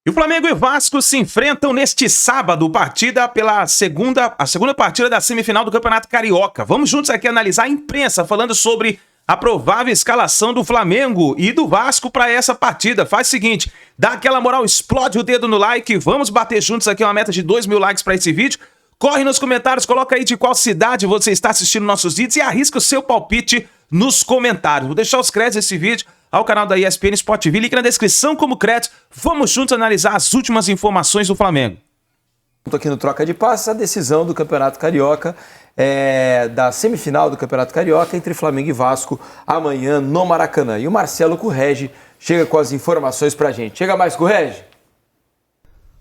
E o Flamengo e o Vasco se enfrentam neste sábado, a segunda partida da semifinal do Campeonato Carioca. Vamos juntos aqui analisar a imprensa falando sobre a provável escalação do Flamengo e do Vasco para essa partida. Faz o seguinte, dá aquela moral, explode o dedo no like, vamos bater juntos aqui uma meta de 2.000 likes para esse vídeo. Corre nos comentários, coloca aí de qual cidade você está assistindo nossos vídeos e arrisca o seu palpite nos comentários. Vou deixar os créditos desse vídeo ao canal da ESPN Sport TV, link na descrição como crédito. Vamos juntos analisar as últimas informações do Flamengo. Estou aqui no Troca de Passes, a decisão do Campeonato Carioca, da semifinal do Campeonato Carioca entre Flamengo e Vasco, amanhã no Maracanã. E o Marcelo Currege chega com as informações pra gente. Chega mais, Currege.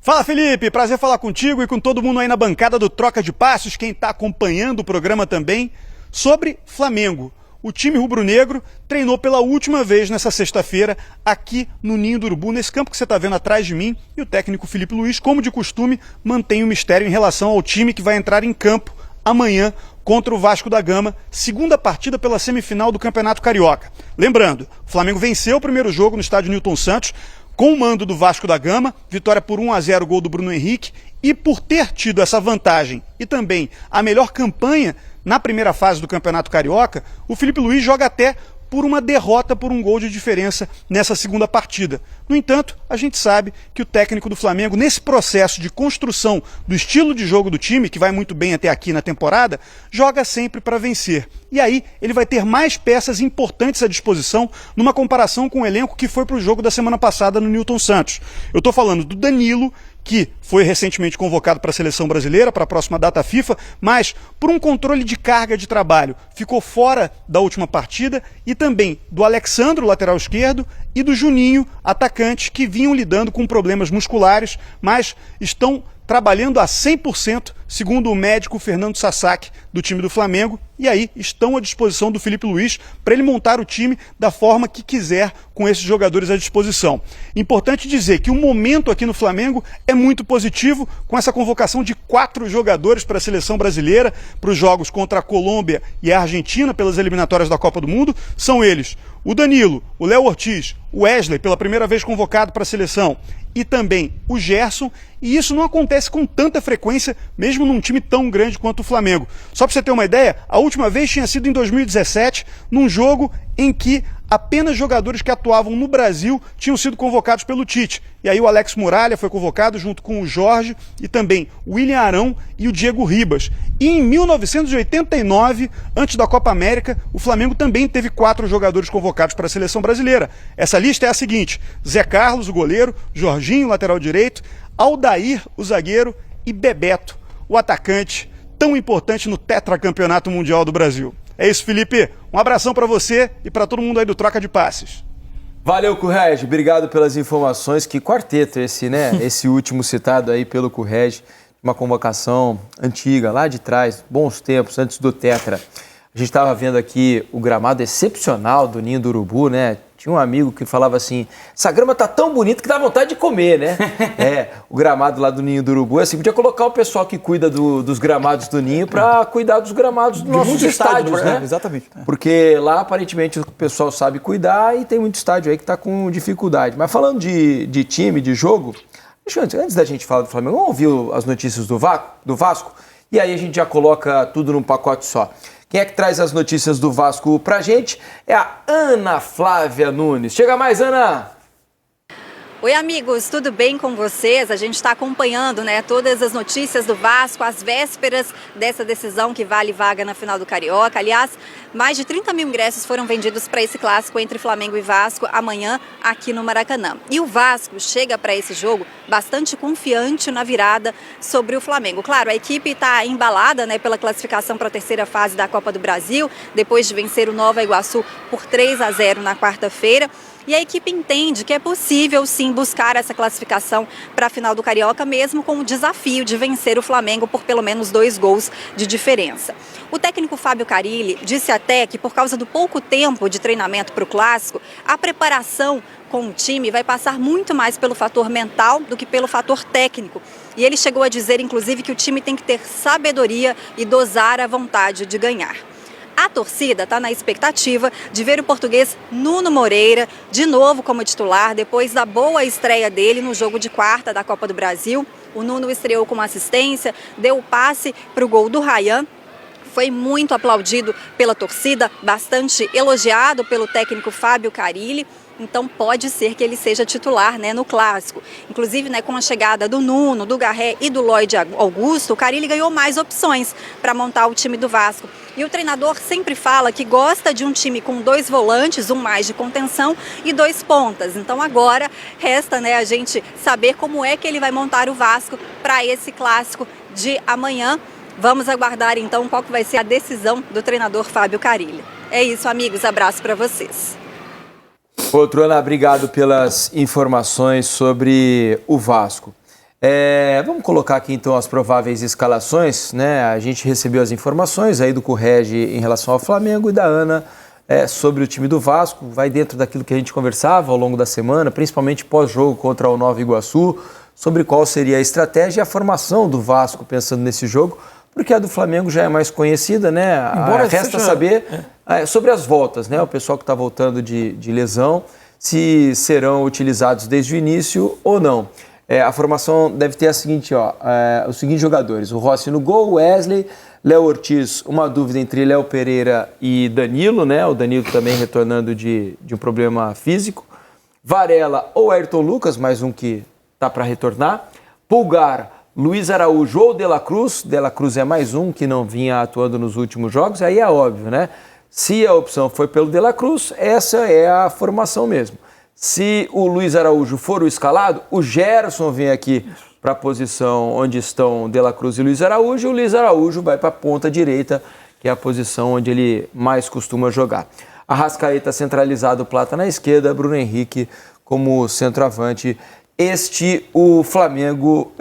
Fala, Felipe, prazer falar contigo e com todo mundo aí na bancada do Troca de Passos, quem está acompanhando o programa também, sobre Flamengo. O time rubro-negro treinou pela última vez nessa sexta-feira aqui no Ninho do Urubu, nesse campo que você está vendo atrás de mim, e o técnico Felipe Luiz, como de costume, mantém o mistério em relação ao time que vai entrar em campo amanhã contra o Vasco da Gama, segunda partida pela semifinal do Campeonato Carioca. Lembrando, o Flamengo venceu o primeiro jogo no estádio Newton Santos, com o mando do Vasco da Gama, vitória por 1-0, gol do Bruno Henrique, e por ter tido essa vantagem e também a melhor campanha na primeira fase do Campeonato Carioca, o Felipe Luiz joga até por uma derrota por um gol de diferença nessa segunda partida. No entanto, a gente sabe que o técnico do Flamengo, nesse processo de construção do estilo de jogo do time, que vai muito bem até aqui na temporada, joga sempre para vencer. E aí ele vai ter mais peças importantes à disposição numa comparação com o elenco que foi para o jogo da semana passada no Newton Santos. Eu estou falando do Danilo, que foi recentemente convocado para a seleção brasileira, para a próxima data FIFA, mas por um controle de carga de trabalho ficou fora da última partida, e também do Alexandro, lateral esquerdo, e do Juninho, atacante, que vinham lidando com problemas musculares, mas estão trabalhando a 100%, segundo o médico Fernando Sasaki, do time do Flamengo, e aí estão à disposição do Felipe Luiz para ele montar o time da forma que quiser com esses jogadores à disposição. Importante dizer que o momento aqui no Flamengo é muito positivo, com essa convocação de 4 jogadores para a seleção brasileira, para os jogos contra a Colômbia e a Argentina pelas eliminatórias da Copa do Mundo. São eles o Danilo, o Léo Ortiz, o Wesley, pela primeira vez convocado para a seleção, e também o Gerson, e isso não acontece com tanta frequência, mesmo num time tão grande quanto o Flamengo. Só para você ter uma ideia, a última vez tinha sido em 2017, num jogo em que apenas jogadores que atuavam no Brasil tinham sido convocados pelo Tite. E aí o Alex Muralha foi convocado junto com o Jorge e também o William Arão e o Diego Ribas. E em 1989, antes da Copa América, o Flamengo também teve 4 jogadores convocados para a seleção brasileira. Essa lista é a seguinte: Zé Carlos, o goleiro, Jorginho, lateral direito, Aldair, o zagueiro, e Bebeto, o atacante, tão importante no tetracampeonato mundial do Brasil. É isso, Felipe. Um abração para você e para todo mundo aí do Troca de Passes. Valeu, Currege. Obrigado pelas informações. Que quarteto esse, né? Esse último citado aí pelo Currege. Uma convocação antiga, lá de trás, bons tempos, antes do Tetra. A gente estava vendo aqui o gramado excepcional do Ninho do Urubu, né? Tinha um amigo que falava assim, essa grama tá tão bonita que dá vontade de comer, né? O gramado lá do Ninho do Urubu, assim, podia colocar o pessoal que cuida dos gramados do Ninho para cuidar dos gramados dos nossos estádios, né? Exatamente. Porque lá, aparentemente, o pessoal sabe cuidar e tem muito estádio aí que tá com dificuldade. Mas falando de time, de jogo, antes da gente falar do Flamengo, vamos ouvir as notícias do Vasco? E aí a gente já coloca tudo num pacote só. Quem é que traz as notícias do Vasco pra gente é a Ana Flávia Nunes. Chega mais, Ana! Oi, amigos, tudo bem com vocês? A gente está acompanhando, todas as notícias do Vasco, às vésperas dessa decisão que vale vaga na final do Carioca. Aliás, mais de 30 mil ingressos foram vendidos para esse clássico entre Flamengo e Vasco amanhã aqui no Maracanã. E o Vasco chega para esse jogo bastante confiante na virada sobre o Flamengo. Claro, a equipe está embalada pela classificação para a terceira fase da Copa do Brasil, depois de vencer o Nova Iguaçu por 3-0 na quarta-feira. E a equipe entende que é possível, sim, buscar essa classificação para a final do Carioca, mesmo com o desafio de vencer o Flamengo por pelo menos 2 gols de diferença. O técnico Fábio Carille disse até que, por causa do pouco tempo de treinamento para o Clássico, a preparação com o time vai passar muito mais pelo fator mental do que pelo fator técnico. E ele chegou a dizer, inclusive, que o time tem que ter sabedoria e dosar a vontade de ganhar. A torcida está na expectativa de ver o português Nuno Moreira de novo como titular, depois da boa estreia dele no jogo de quarta da Copa do Brasil. O Nuno estreou com assistência, deu o passe para o gol do Ryan. Foi muito aplaudido pela torcida, bastante elogiado pelo técnico Fábio Carille. Então pode ser que ele seja titular, né, no clássico. Inclusive, né, com a chegada do Nuno, do Garré e do Lloyd Augusto, o Carille ganhou mais opções para montar o time do Vasco. E o treinador sempre fala que gosta de um time com 2 volantes, um mais de contenção e 2 pontas. Então agora resta, né, a gente saber como é que ele vai montar o Vasco para esse clássico de amanhã. Vamos aguardar então qual que vai ser a decisão do treinador Fábio Carille. É isso, amigos. Abraço para vocês. Ana, obrigado pelas informações sobre o Vasco. Vamos colocar aqui então as prováveis escalações, né? A gente recebeu as informações aí do Correge em relação ao Flamengo e da Ana sobre o time do Vasco. Vai dentro daquilo que a gente conversava ao longo da semana, principalmente pós-jogo contra o Nova Iguaçu, sobre qual seria a estratégia e a formação do Vasco pensando nesse jogo, porque a do Flamengo já é mais conhecida, né? Resta saber sobre as voltas, né? O pessoal que está voltando de lesão, se serão utilizados desde o início ou não. A formação deve ter os seguintes jogadores: o Rossi no gol, Wesley, Léo Ortiz, uma dúvida entre Léo Pereira e Danilo, né? O Danilo também retornando de um problema físico. Varela ou Ayrton Lucas, mais um que está para retornar. Pulgar, Luiz Araújo ou De La Cruz. De La Cruz é mais um que não vinha atuando nos últimos jogos. Aí é óbvio, né? Se a opção foi pelo De La Cruz, essa é a formação mesmo. Se o Luiz Araújo for o escalado, o Gerson vem aqui para a posição onde estão De La Cruz e Luiz Araújo, e o Luiz Araújo vai para a ponta direita, que é a posição onde ele mais costuma jogar. Arrascaeta centralizado, Plata na esquerda, Bruno Henrique como centroavante. O Flamengo,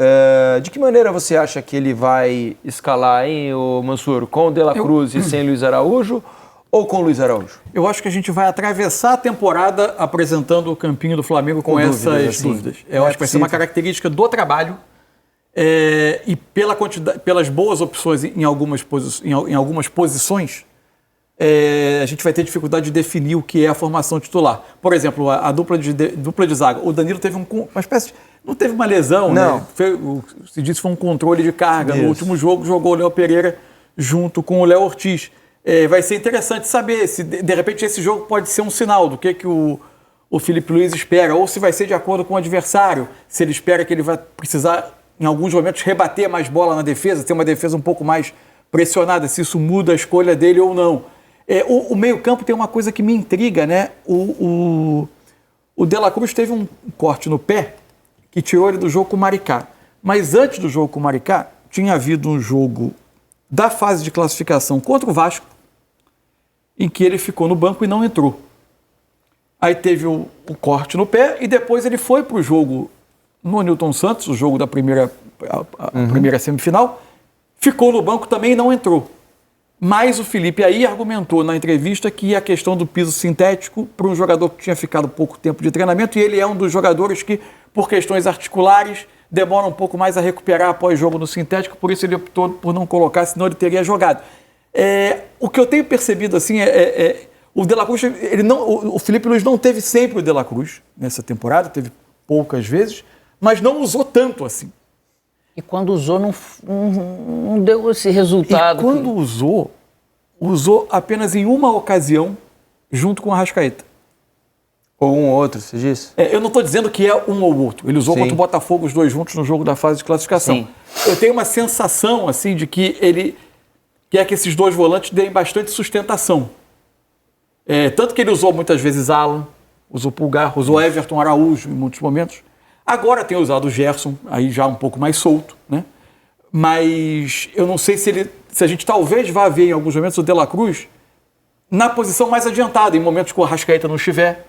de que maneira você acha que ele vai escalar, hein, o Mansur? Com o De La Cruz e sem Luiz Araújo ou com o Luiz Araújo? Eu acho que a gente vai atravessar a temporada apresentando o campinho do Flamengo com essas dúvidas. Eu acho que vai ser uma característica do trabalho e pelas boas opções em algumas posições, a gente vai ter dificuldade de definir o que é a formação titular. Por exemplo, a dupla de zaga. O Danilo teve uma espécie de... Não teve uma lesão, não, né? Se disse que foi um controle de carga. Isso. No último jogo, jogou o Léo Pereira junto com o Léo Ortiz. Vai ser interessante saber se, de repente, esse jogo pode ser um sinal do que o Felipe Luiz espera, ou se vai ser de acordo com o adversário, se ele espera que ele vai precisar, em alguns momentos, rebater mais bola na defesa, ter uma defesa um pouco mais pressionada, se isso muda a escolha dele ou não. O meio-campo tem uma coisa que me intriga, né? O De La Cruz teve um corte no pé que tirou ele do jogo com o Maricá. Mas antes do jogo com o Maricá, tinha havido um jogo da fase de classificação contra o Vasco, em que ele ficou no banco e não entrou. Aí teve o corte no pé e depois ele foi para o jogo no Newton Santos, o jogo da primeira semifinal, ficou no banco também e não entrou. Mas o Felipe aí argumentou na entrevista que a questão do piso sintético para um jogador que tinha ficado pouco tempo de treinamento, e ele é um dos jogadores que, por questões articulares, demora um pouco mais a recuperar após jogo no sintético, por isso ele optou por não colocar, senão ele teria jogado. O que eu tenho percebido assim o De La Cruz, o Felipe Luiz não teve sempre o De La Cruz nessa temporada, teve poucas vezes, mas não usou tanto assim. E quando usou, não deu esse resultado. E quando usou apenas em uma ocasião, junto com o Arrascaeta. Ou um ou outro, você disse? Eu não estou dizendo que é um ou outro. Ele usou contra o Botafogo os dois juntos no jogo da fase de classificação. Sim. Eu tenho uma sensação assim, de que ele quer que esses dois volantes deem bastante sustentação. Tanto que ele usou muitas vezes Alan, usou Pulgar, usou Everton Araújo em muitos momentos. Agora tem usado o Gerson, aí já um pouco mais solto, né? Mas eu não sei se a gente talvez vá ver em alguns momentos o De La Cruz na posição mais adiantada, em momentos que o Arrascaeta não estiver,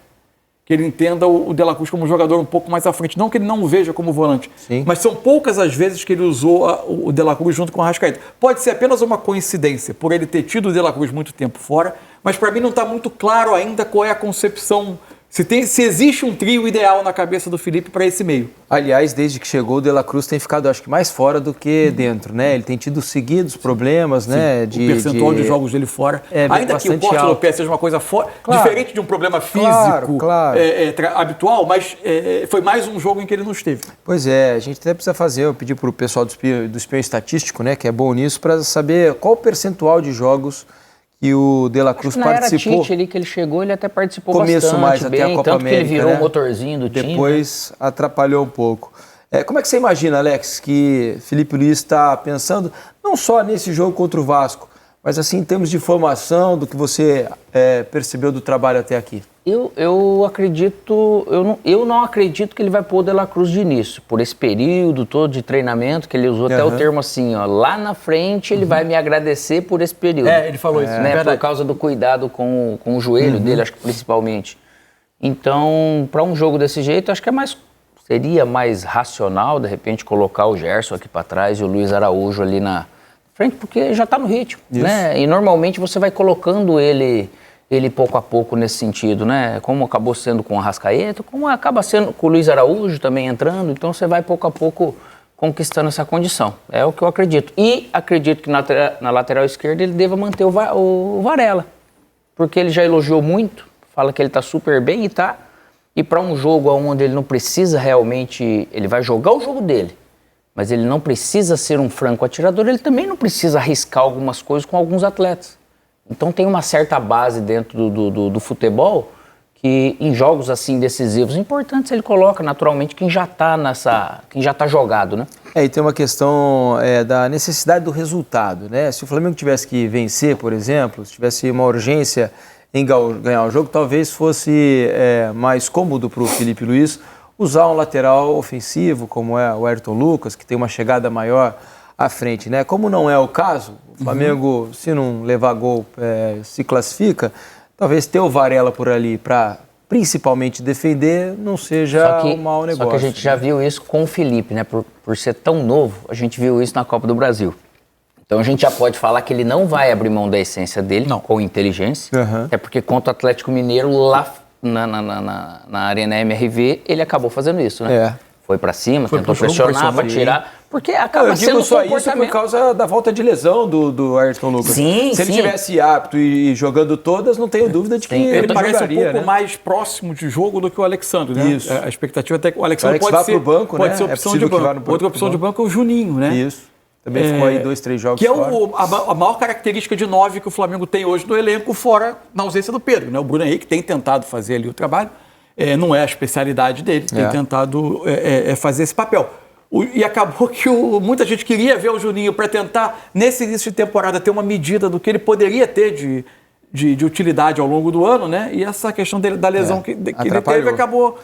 que ele entenda o De La Cruz como um jogador um pouco mais à frente. Não que ele não o veja como volante, sim, mas são poucas as vezes que ele usou o De La Cruz junto com o Arrascaeta. Pode ser apenas uma coincidência, por ele ter tido o De La Cruz muito tempo fora, mas para mim não está muito claro ainda qual é a concepção, Se existe um trio ideal na cabeça do Felipe para esse meio. Aliás, desde que chegou, o De La Cruz tem ficado, acho que, mais fora do que dentro, né? Ele tem tido seguidos problemas, né? O percentual de jogos dele fora. Ainda que o porte do pé seja uma coisa diferente de um problema físico habitual, mas foi mais um jogo em que ele não esteve. Pois é, a gente até precisa fazer, eu pedi para o pessoal do espião estatístico, né? Que é bom nisso, para saber qual o percentual de jogos que o De La Cruz participou. Era Tite ali que ele chegou, ele até participou Começo bastante mais bem, até a Copa tanto América, que ele virou né? o motorzinho do time. Depois atrapalhou um pouco. Como é que você imagina, Alex, que Felipe Luiz está pensando não só nesse jogo contra o Vasco, mas assim em termos de formação, do que você percebeu do trabalho até aqui? Eu acredito, eu não acredito que ele vai pôr o De La Cruz de início, por esse período todo de treinamento, que ele usou até o termo assim, ó, lá na frente ele vai me agradecer por esse período. Ele falou isso, né, por causa do cuidado com o joelho dele, acho que principalmente. Então, para um jogo desse jeito, acho que seria mais racional, de repente, colocar o Gerson aqui para trás e o Luiz Araújo ali na frente, porque já está no ritmo, né? E normalmente você vai colocando ele pouco a pouco nesse sentido, né? Como acabou sendo com o Arrascaeta, como acaba sendo com o Luiz Araújo também entrando, então você vai pouco a pouco conquistando essa condição. É o que eu acredito. E acredito que na lateral esquerda ele deva manter o Varela, porque ele já elogiou muito, fala que ele está super bem e para um jogo onde ele não precisa realmente, ele vai jogar o jogo dele, mas ele não precisa ser um franco atirador, ele também não precisa arriscar algumas coisas com alguns atletas. Então tem uma certa base dentro do futebol que em jogos assim decisivos importantes ele coloca naturalmente quem já está jogado, né? E tem uma questão da necessidade do resultado, né? Se o Flamengo tivesse que vencer, por exemplo, se tivesse uma urgência em ganhar o jogo, talvez fosse mais cômodo para o Felipe Luiz usar um lateral ofensivo, como é o Ayrton Lucas, que tem uma chegada maior à frente, né? Como não é o caso, o Flamengo, se não levar gol, se classifica, talvez ter o Varela por ali para principalmente defender não seja um mau negócio. Só que a gente já viu isso com o Felipe, né? Por ser tão novo, a gente viu isso na Copa do Brasil. Então a gente já pode falar que ele não vai abrir mão da essência dele, com inteligência, é porque contra o Atlético Mineiro lá na Arena MRV, ele acabou fazendo isso, né? Foi pra cima, tentou pressionar pra tirar, porque acaba sendo um comportamento. Isso por causa da volta de lesão do Ayrton Lucas. Se ele tivesse apto e jogando todas, não tenho dúvida de que ele parece jogaria, um pouco mais próximo de jogo do que o Alexandre, né? Isso. A expectativa até que o Alexandre pode ser opção de banco. Outra opção de banco é o Juninho, né? Isso. Também ficou aí 2, 3 jogos que fora. É a maior característica de 9 que o Flamengo tem hoje no elenco, fora na ausência do Pedro, né? O Bruno Henrique tem tentado fazer ali o trabalho, não é a especialidade dele, tem tentado fazer esse papel. E acabou que muita gente queria ver o Juninho para tentar, nesse início de temporada, ter uma medida do que ele poderia ter de utilidade ao longo do ano, né? E essa questão da lesão que ele teve acabou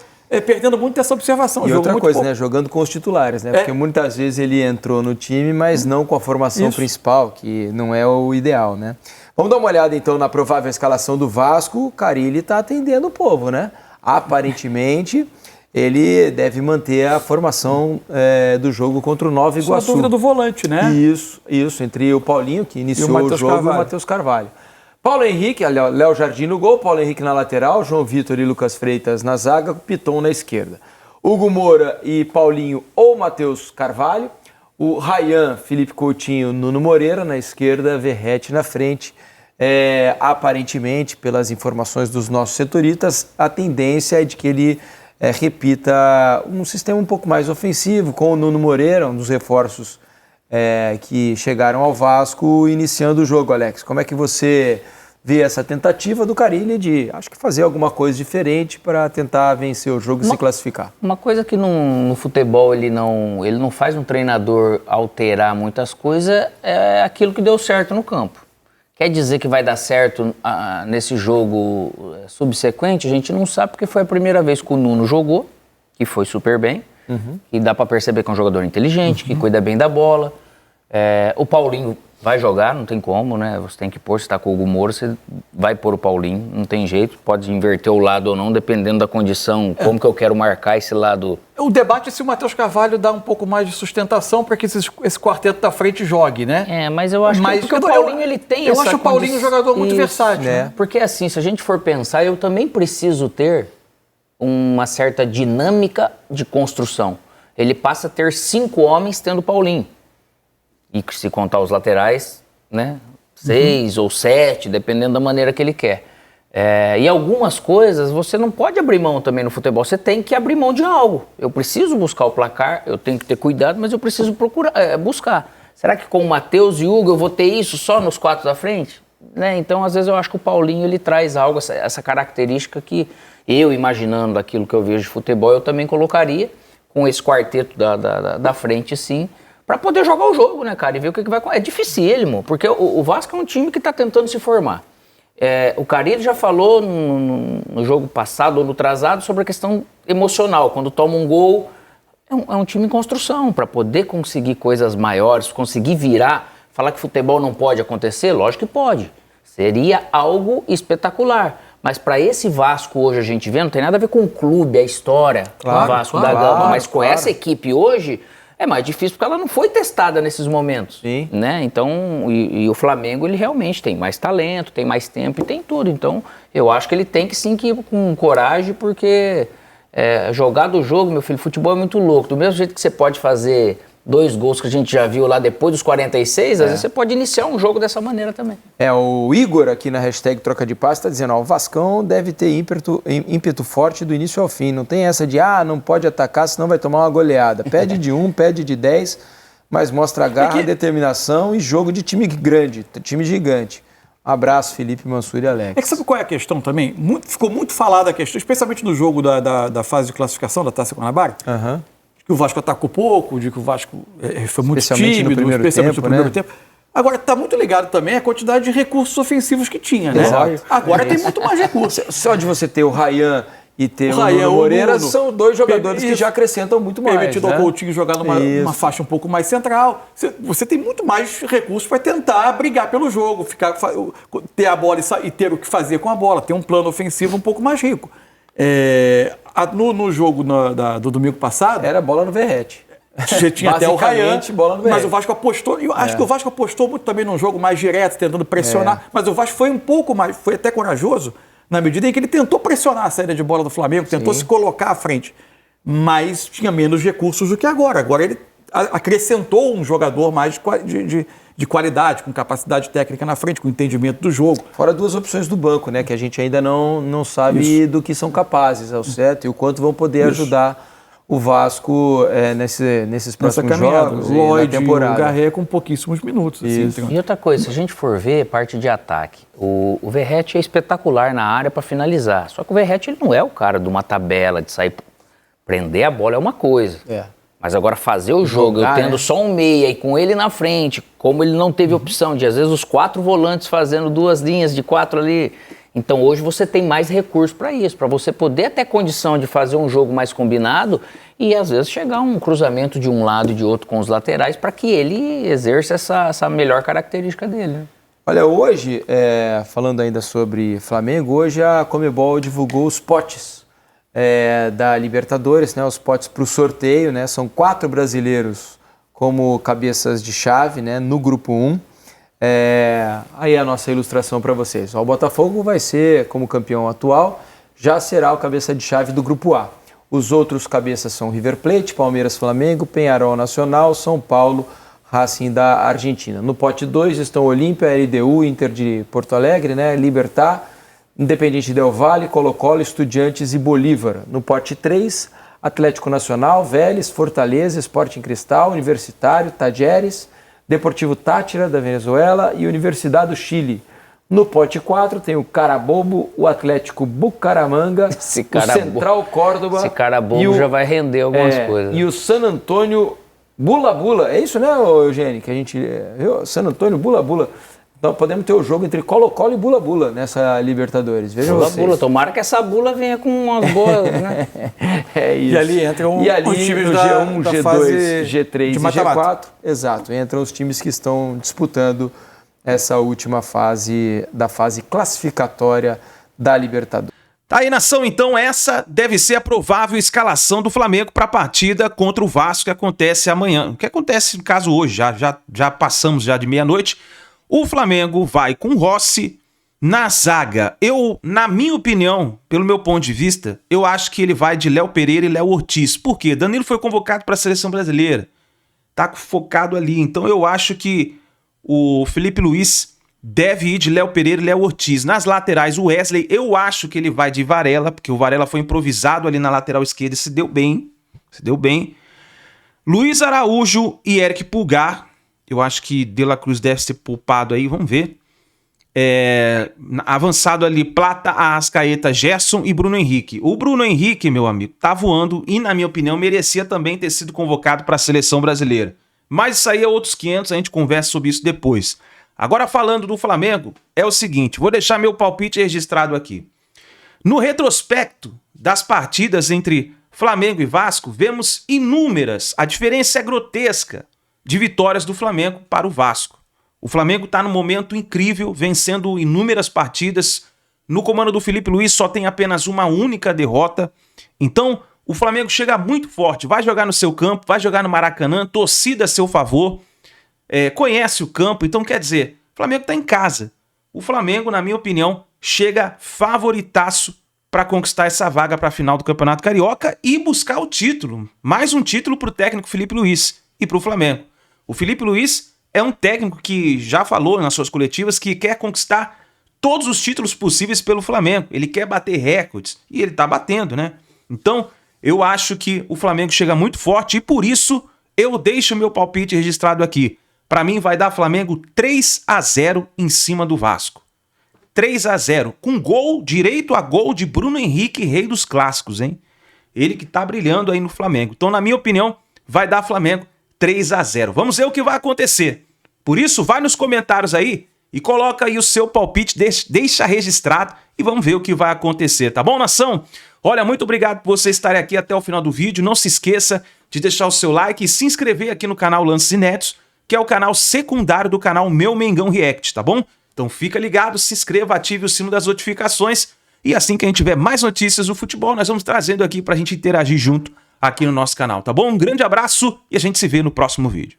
perdendo muito essa observação. E outra coisa, né? Jogando com os titulares, né? Porque muitas vezes ele entrou no time, mas não com a formação principal, que não é o ideal, né? Vamos dar uma olhada, então, na provável escalação do Vasco. O Carille está atendendo o povo, né? Aparentemente, ele deve manter a formação do jogo contra o Nova Iguaçu. Só a dúvida do volante, né? Isso, entre o Paulinho, que iniciou o jogo, e o Matheus Carvalho. Paulo Henrique, Léo Jardim no gol, Paulo Henrique na lateral, João Vitor e Lucas Freitas na zaga, Piton na esquerda. Hugo Moura e Paulinho ou Matheus Carvalho, o Ryan, Felipe Coutinho, Nuno Moreira na esquerda, Verratti na frente. Aparentemente, pelas informações dos nossos setoristas, a tendência é de que ele repita um sistema um pouco mais ofensivo, com o Nuno Moreira, um dos reforços que chegaram ao Vasco iniciando o jogo. Alex, como é que você vê essa tentativa do Carille de, acho que, fazer alguma coisa diferente para tentar vencer o jogo e se classificar? Uma coisa que no futebol ele não faz um treinador alterar muitas coisas é aquilo que deu certo no campo. Quer dizer que vai dar certo nesse jogo subsequente? A gente não sabe, porque foi a primeira vez que o Nuno jogou, que foi super bem. E dá para perceber que é um jogador inteligente, que cuida bem da bola. O Paulinho vai jogar, não tem como, né? Você tem que pôr, se está com o Hugo Moura, você vai pôr o Paulinho, não tem jeito. Pode inverter o lado ou não, dependendo da condição, como que eu quero marcar esse lado. O debate é se o Matheus Carvalho dá um pouco mais de sustentação para que esse quarteto da frente jogue, né? Mas eu acho que o Paulinho ele tem essa Eu acho o Paulinho um jogador muito versátil. Porque assim, se a gente for pensar, eu também preciso ter uma certa dinâmica de construção. Ele passa a ter 5 homens tendo o Paulinho. E se contar os laterais, né? 6 ou 7, dependendo da maneira que ele quer. E algumas coisas você não pode abrir mão também no futebol. Você tem que abrir mão de algo. Eu preciso buscar o placar, eu tenho que ter cuidado, mas eu preciso buscar. Será que com o Matheus e o Hugo eu vou ter isso só nos 4 da frente? Né? Então, às vezes, eu acho que o Paulinho ele traz algo, essa característica que eu, imaginando aquilo que eu vejo de futebol, eu também colocaria com esse quarteto da frente, sim, para poder jogar o jogo, né, cara? E ver o que vai acontecer. É dificílimo, porque o Vasco é um time que está tentando se formar. O Carille já falou no jogo passado ou no atrasado sobre a questão emocional. Quando toma um gol, é um time em construção. Para poder conseguir coisas maiores, conseguir virar, falar que futebol não pode acontecer, lógico que pode. Seria algo espetacular. Mas para esse Vasco hoje a gente vê, não tem nada a ver com o clube, a história do Vasco da Gama. Mas com essa equipe hoje, é mais difícil porque ela não foi testada nesses momentos. Sim. Né? Então, e o Flamengo, ele realmente tem mais talento, tem mais tempo e tem tudo. Então, eu acho que ele tem que sim que ir com coragem, porque jogar do jogo, meu filho, futebol é muito louco. Do mesmo jeito que você pode fazer 2 gols que a gente já viu lá depois dos 46, às vezes você pode iniciar um jogo dessa maneira também. O Igor aqui na hashtag Troca de Passe está dizendo, o Vascão deve ter ímpeto forte do início ao fim. Não tem essa de, não pode atacar, senão vai tomar uma goleada. Pede de 1, pede de 10, mas mostra garra, determinação e jogo de time grande, time gigante. Abraço, Felipe, Mansur e Alex. Sabe qual é a questão também? Ficou muito falada a questão, especialmente no jogo da fase de classificação da Taça Guanabara. Que o Vasco atacou pouco, de que o Vasco foi muito tímido, especialmente no primeiro tempo. Agora, está muito ligado também a quantidade de recursos ofensivos que tinha, né? Exato. Agora tem muito mais recursos. Só de você ter o Ryan e ter o Nuno Moreira, são 2 jogadores que já acrescentam muito mais. Permitido ao Coutinho jogar numa faixa um pouco mais central. Você tem muito mais recursos para tentar brigar pelo jogo, ter a bola e ter o que fazer com a bola, ter um plano ofensivo um pouco mais rico. No jogo do domingo passado... Era bola no Verrete. Já tinha até o Ryan, bola no Verrete. Mas o Vasco apostou... Eu acho que o Vasco apostou muito também num jogo mais direto, tentando pressionar. Mas o Vasco foi um pouco mais... Foi até corajoso, na medida em que ele tentou pressionar a saída de bola do Flamengo, tentou se colocar à frente. Mas tinha menos recursos do que agora. Agora ele acrescentou um jogador mais de qualidade, com capacidade técnica na frente, com entendimento do jogo. Fora 2 opções do banco, né? Que a gente ainda não sabe do que são capazes, ao certo, e o quanto vão poder ajudar o Vasco nesses próximos jogos Lloyd, na temporada. O Garré com pouquíssimos minutos. Assim, e outra coisa, se a gente for ver parte de ataque, o Verrete é espetacular na área para finalizar. Só que o Verrete ele não é o cara de uma tabela, de sair... Prender a bola é uma coisa. Mas agora fazer o jogo, eu tendo só um meia e com ele na frente, como ele não teve opção de, às vezes, os 4 volantes fazendo 2 linhas de 4 ali. Então, hoje você tem mais recursos para isso, para você poder ter condição de fazer um jogo mais combinado e, às vezes, chegar a um cruzamento de um lado e de outro com os laterais para que ele exerça essa melhor característica dele. Né? Olha, hoje, falando ainda sobre Flamengo, hoje a Conmebol divulgou os potes da Libertadores, né, os potes para o sorteio, né, são 4 brasileiros como cabeças de chave, né, no grupo 1. Aí a nossa ilustração para vocês. O Botafogo vai ser, como campeão atual, já será o cabeça de chave do grupo A. Os outros cabeças são River Plate, Palmeiras, Flamengo, Peñarol Nacional, São Paulo, Racing da Argentina. No pote 2 estão Olímpia, LDU, Inter de Porto Alegre, né, Libertad, Independiente Del Valle, Colo-Colo, Estudiantes e Bolívar. No pote 3, Atlético Nacional, Vélez, Fortaleza, Sporting Cristal, Universitário, Tajeres, Deportivo Táchira, da Venezuela e Universidade do Chile. No pote 4 tem o Carabobo, o Atlético Bucaramanga, o Central Córdoba. Esse Carabobo já vai render algumas coisas. E o San Antônio Bula Bula. É isso, né, Eugênio? Que a gente viu? San Antônio Bula Bula. Então podemos ter o jogo entre Colo-Colo e Bula Bula nessa Libertadores. Vejam vocês. Bula, tomara que essa bula venha com umas boas, né? Isso. E ali entram os times no G1, G2, G3 e mata-mata. G4. Exato, entram os times que estão disputando essa última fase da fase classificatória da Libertadores. Tá aí, nação, então essa deve ser a provável escalação do Flamengo para a partida contra o Vasco que acontece amanhã. O que acontece no caso hoje, já passamos já de meia-noite. O Flamengo vai com Rossi, Na zaga, na minha opinião, pelo meu ponto de vista, eu acho que ele vai de Léo Pereira e Léo Ortiz. Por quê? Danilo foi convocado para a seleção brasileira. Tá focado ali. Então eu acho que o Felipe Luiz deve ir de Léo Pereira e Léo Ortiz. Nas laterais, o Wesley, eu acho que ele vai de Varela, porque o Varela foi improvisado ali na lateral esquerda e se deu bem. Luiz Araújo e Eric Pulgar. Eu acho que De La Cruz deve ser poupado aí, vamos ver. Avançado ali, Plata, Arrascaeta, Gerson e Bruno Henrique. O Bruno Henrique, meu amigo, tá voando e, na minha opinião, merecia também ter sido convocado para a seleção brasileira. Mas isso aí é outros 500, a gente conversa sobre isso depois. Agora, falando do Flamengo, é o seguinte, vou deixar meu palpite registrado aqui. No retrospecto das partidas entre Flamengo e Vasco, vemos inúmeras, a diferença é grotesca, de vitórias do Flamengo para o Vasco. O Flamengo está num momento incrível, vencendo inúmeras partidas. No comando do Felipe Luiz só tem apenas uma única derrota. Então, o Flamengo chega muito forte. Vai jogar no seu campo, vai jogar no Maracanã, torcida a seu favor. Conhece o campo. Então, quer dizer, o Flamengo está em casa. O Flamengo, na minha opinião, chega favoritaço para conquistar essa vaga para a final do Campeonato Carioca e buscar o título. Mais um título para o técnico Felipe Luiz e para o Flamengo. O Felipe Luiz é um técnico que já falou nas suas coletivas que quer conquistar todos os títulos possíveis pelo Flamengo. Ele quer bater recordes e ele tá batendo, né? Então, eu acho que o Flamengo chega muito forte e por isso eu deixo meu palpite registrado aqui. Para mim vai dar Flamengo 3-0 em cima do Vasco. 3-0, com direito a gol de Bruno Henrique, rei dos clássicos, hein? Ele que tá brilhando aí no Flamengo. Então, na minha opinião, vai dar Flamengo 3-0. Vamos ver o que vai acontecer. Por isso, vai nos comentários aí e coloca aí o seu palpite, deixa registrado e vamos ver o que vai acontecer, tá bom, nação? Olha, muito obrigado por você estar aqui até o final do vídeo. Não se esqueça de deixar o seu like e se inscrever aqui no canal Lances Inéditos, que é o canal secundário do canal Meu Mengão React, tá bom? Então fica ligado, se inscreva, ative o sino das notificações e assim que a gente tiver mais notícias do futebol, nós vamos trazendo aqui pra gente interagir junto aqui no nosso canal, tá bom? Um grande abraço e a gente se vê no próximo vídeo.